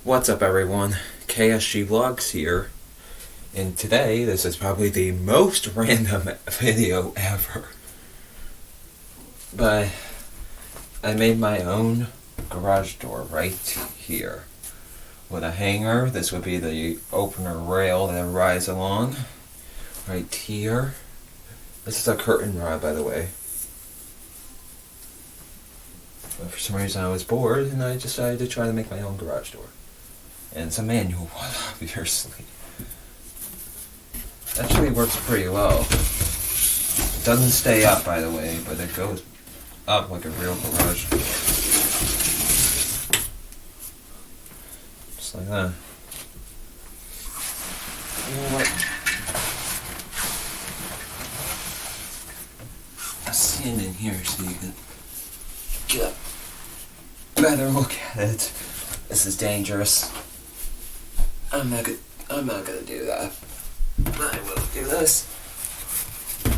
What's up everyone, KSG Vlogs here, and today this is probably the most random video ever, but I made my own garage door right here, with a hanger. This would be the opener rail that rides along, right here. This is a curtain rod, by the way. But for some reason I was bored and I decided to try to make my own garage door. And it's a manual one, obviously. Actually works pretty well. It doesn't stay up, by the way, but it goes up like a real garage door. Just like that. You know what? I'll stand in here so you can get a better look at it. This is dangerous. I'm not gonna do that. I will do this. Okay.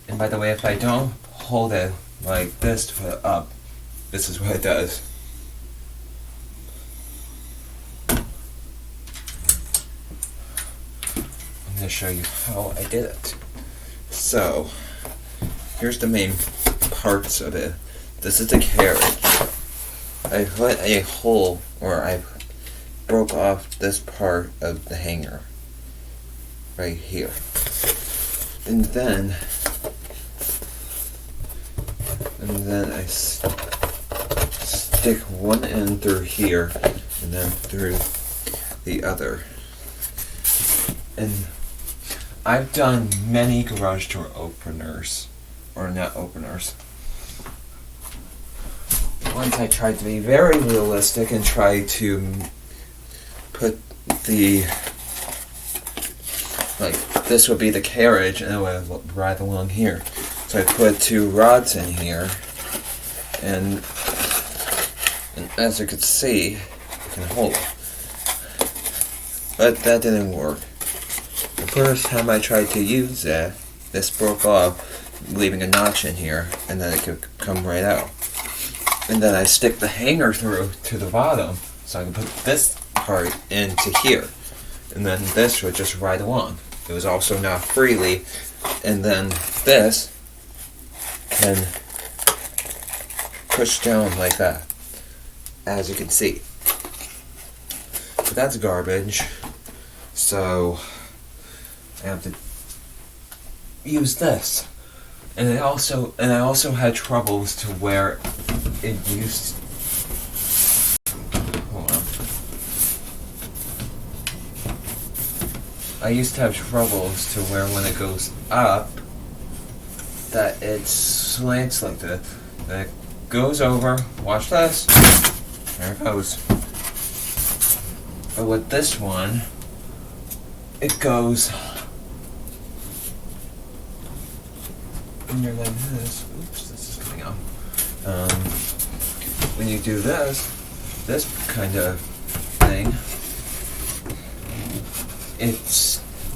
And by the way, if I don't hold it like this to put it up, this is what it does. I'm going to show you how I did it. So, here's the main parts of it. This is the carriage. I put a hole, or I broke off this part of the hanger. Right here. And then I stick one end through here, and then through the other. And I've done many garage door openers, or not openers. Once I tried to be very realistic and tried to put the, like, this would be the carriage, and it would ride along here. So I put two rods in here, and as you can see, you can hold it. But that didn't work. The first time I tried to use that, this broke off, leaving a notch in here, and then it could come right out. And then I stick the hanger through to the bottom, so I can put this part into here. And then this would just ride along. It was also not freely, and then this can push down like that, as you can see. But that's garbage, so I have to use this. And I also had troubles to where it used. Hold on. I used to have troubles to where when it goes up, that it slants like that. That it goes over. Watch this. There it goes. But with this one, it goes. When you're like this, oops, this is coming out. When you do this kind of thing,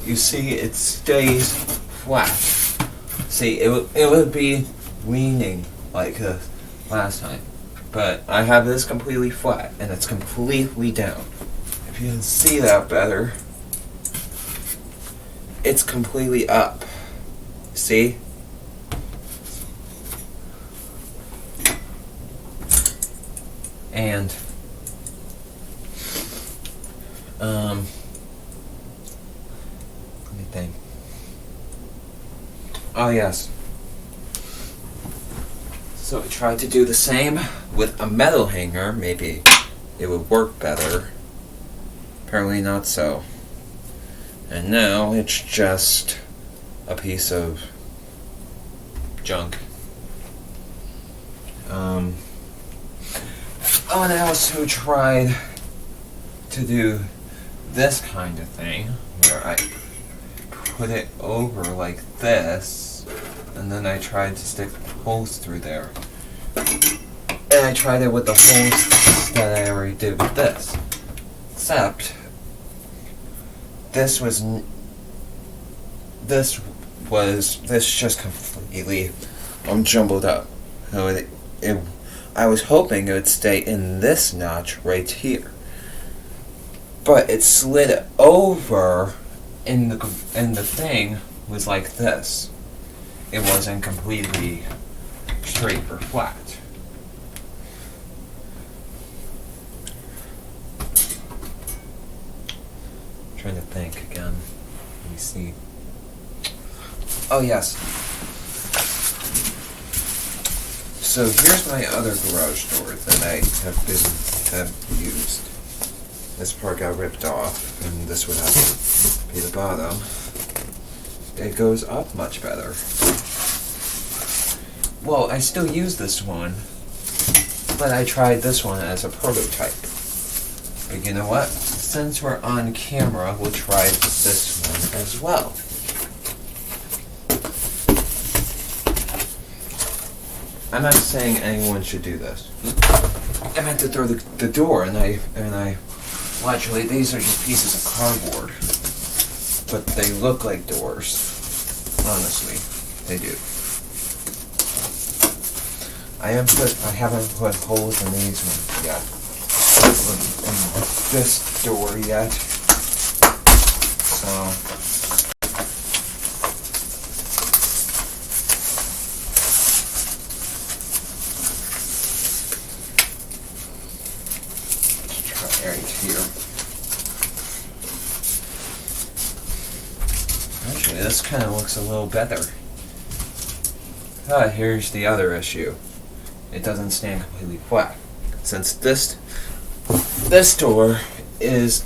you see, it stays flat. See, it would be leaning like this last time, but I have this completely flat, and it's completely down. If you can see that better, it's completely up. See? And let me think. Oh yes. So I tried to do the same with a metal hanger. Maybe it would work better. Apparently not so. And now it's just a piece of junk. Oh, and I also tried to do this kind of thing, where I put it over like this, and then I tried to stick holes through there. And I tried it with the holes that I already did with this. Except, this just completely jumbled up. So I was hoping it would stay in this notch right here. But it slid over, and the thing was like this. It wasn't completely straight or flat. I'm trying to think again. Let me see. Oh yes. So here's my other garage door that I have used. This part got ripped off, and this would have to be the bottom. It goes up much better. Well, I still use this one, but I tried this one as a prototype. But you know what? Since we're on camera, we'll try this one as well. I'm not saying anyone should do this. I meant to throw the door, and I. Well, actually, these are just pieces of cardboard, but they look like doors. Honestly, they do. I haven't put holes in these ones yet. In this door yet. So. Right here. Actually, this kind of looks a little better. Here's the other issue. It doesn't stand completely flat. Since this door is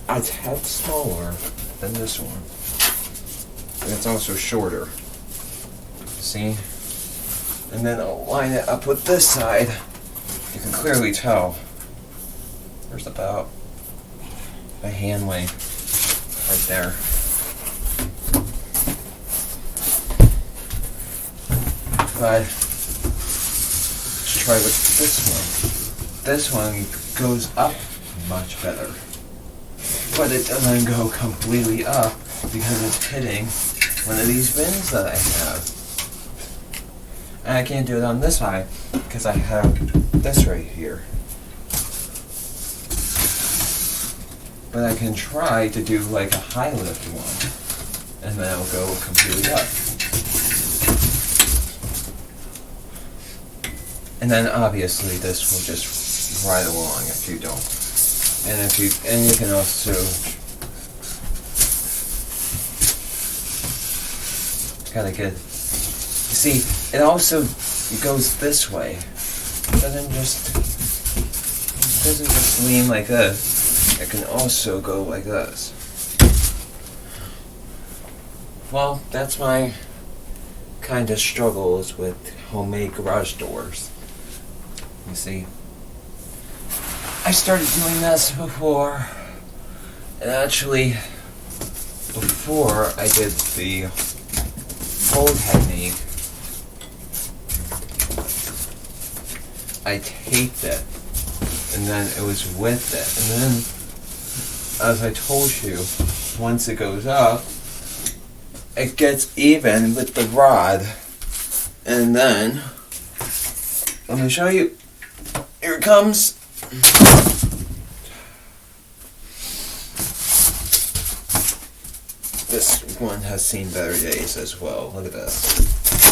a tad smaller than this one. And it's also shorter. See? And then I'll line it up with this side. You can clearly tell. There's about a hand length right there. But let's try with this one. This one goes up much better. But it doesn't go completely up because it's hitting one of these bins that I have. And I can't do it on this side because I have this right here. But I can try to do like a high lift one, and then it'll go completely up. And then obviously this will just ride along if you don't. And you can also kind of get. You see, it also goes this way. It doesn't just lean like this. It can also go like this. Well, that's my kind of struggles with homemade garage doors. You see, I started doing this before, and actually, before I did the whole technique, I taped it, and then it was with it, and then, as I told you, once it goes up, it gets even with the rod, and then, let me show you, here it comes. This one has seen better days as well, look at this.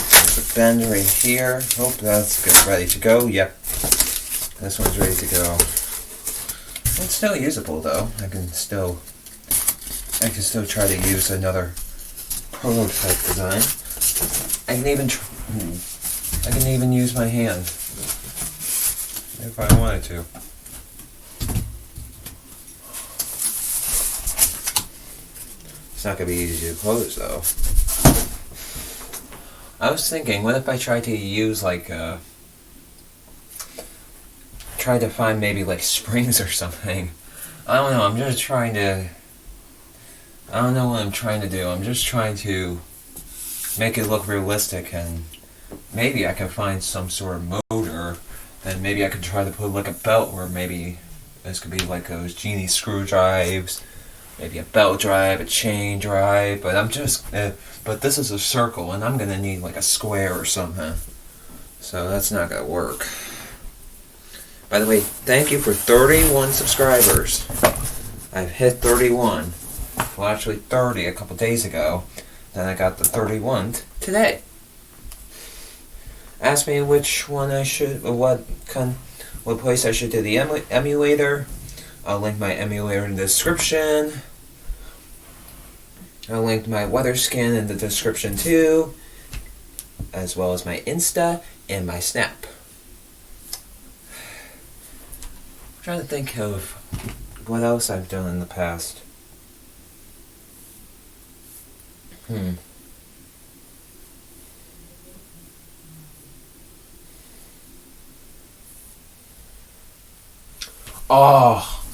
There's a bend right here, that's good, ready to go, yep. This one's ready to go. It's still usable though. I can still try to use another prototype design. I can even use my hand if I wanted to. It's not gonna be easy to close though. I was thinking, what if I tried to use like try to find maybe like springs or something. I don't know, I don't know what I'm trying to do. I'm just trying to make it look realistic, and maybe I can find some sort of motor, and maybe I could try to put like a belt where maybe this could be like those Genie screw drives, maybe a belt drive, a chain drive, but but this is a circle, and I'm gonna need like a square or something, so that's not gonna work. By the way, thank you for 31 subscribers. I've hit 31. Well, actually 30 a couple days ago. Then I got the 31th today. Ask me which one I should, what place I should do the emulator. I'll link my emulator in the description. I'll link my weather scan in the description too, as well as my Insta and my Snap. I'm trying to think of what else I've done in the past. Oh,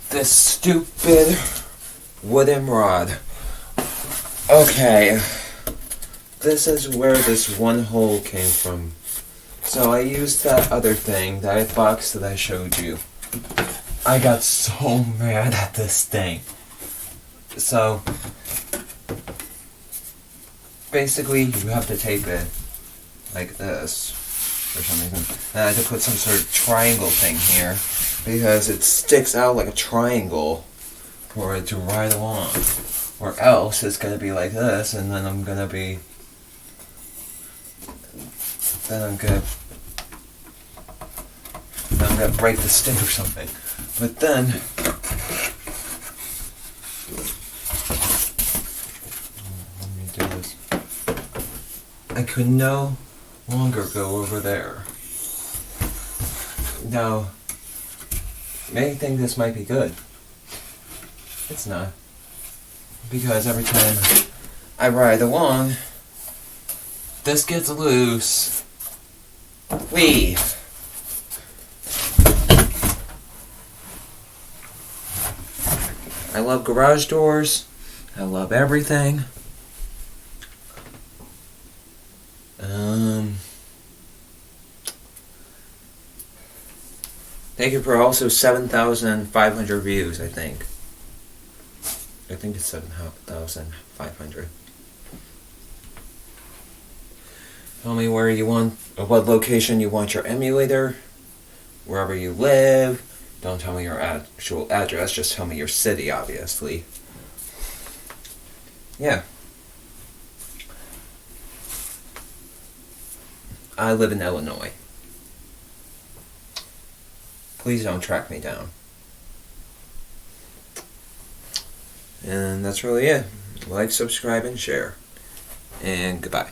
this stupid wooden rod. Okay, this is where this one hole came from. So I used that other thing, that box that I showed you. I got so mad at this thing. So, basically, you have to tape it like this for some reason. And I had to put some sort of triangle thing here because it sticks out like a triangle for it to ride along. Or else it's going to be like this, and then I'm going to break the stick or something. But then let me do this. I could no longer go over there. Now, you may think this might be good. It's not. Because every time I ride along, this gets loose. Whee! I love garage doors. I love everything. Thank you for also 7,500 views, I think. I think it's 7,500. Tell me where you want, or what location you want your emulator. Wherever you live. Don't tell me your actual address, just tell me your city, obviously. Yeah. I live in Illinois. Please don't track me down. And that's really it. Like, subscribe, and share. And goodbye.